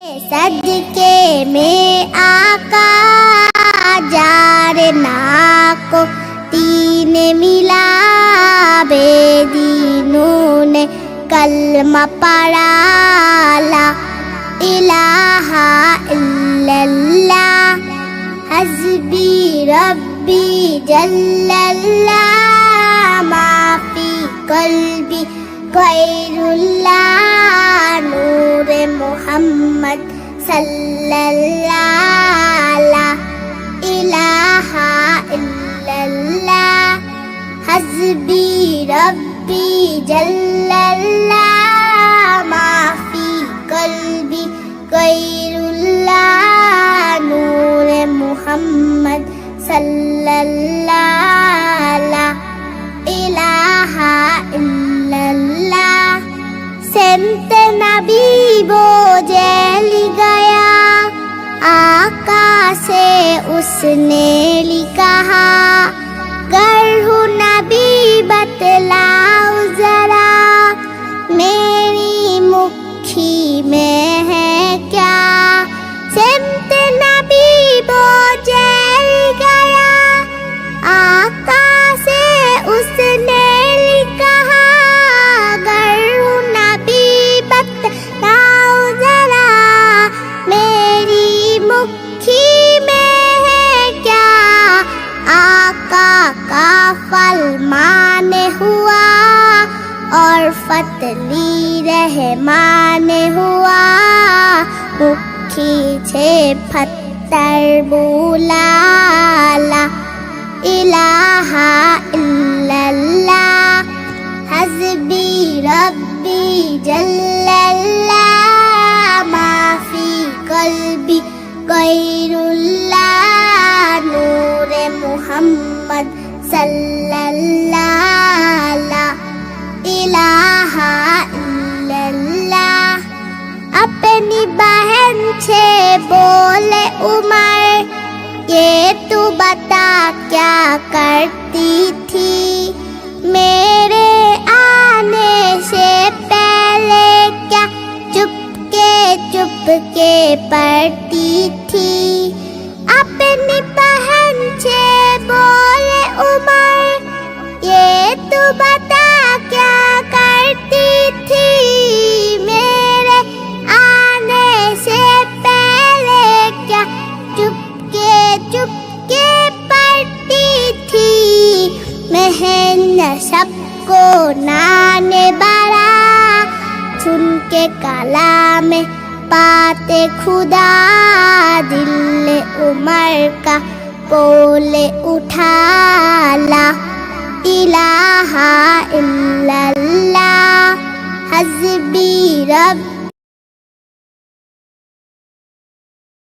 सदके में आका जार नाको तीन मिला बेदीनों ने कलमा पढ़ा ला इलाहा इल्लल्लाह हस्बी रब्बी जल्लल्लाह माफी कल्बी गैरुल्लाह नूर मोहम्मद सल्लल्लाह ला इलाहा इल्लल्लाह हस्बी रब्बी जल्लल्लाह माफी कल्बी गैरुल्लाह नूर मोहम्मद सल्लल्लाह ला इलाहा इल्लल्लाह सेंते नबी वो जैली गया आका से उसने लिखा गर हूँ नबी बतलाओ जरा मेरी मुट्ठी में है क्या सेंते नबी वो जैली गया आका से उसने लिखा गर हूँ नबी बतलाओ जरा मेरी मुट्ठी में है क्या आका का फरमान हुआ और फतली रहमान हुआ मुट्ठी से पत्थर बोला ला इलाहा इल्लल्लाह हस्बी रब्बी जल्लल्लाह माफी कल्बी गैरुल्लाह नूर मोहम्मद सल्लल्लाह ला इलाहा इल्लल्लाह अपनी बहन से बोले उमर ये तू बता क्या करती थी मेरे आने से पहले क्या चुपके पढ़ती थी अपनी बहन से बोले उमर ये तू बता क्या करती थी मेरे आने से पहले क्या चुपके पढ़ती थी महन सबको नाने बड़ा सुन के कला में पाते खुदा दिल उमर का बोले उठा ला इलाहा इल्लल्लाह हस्बी रब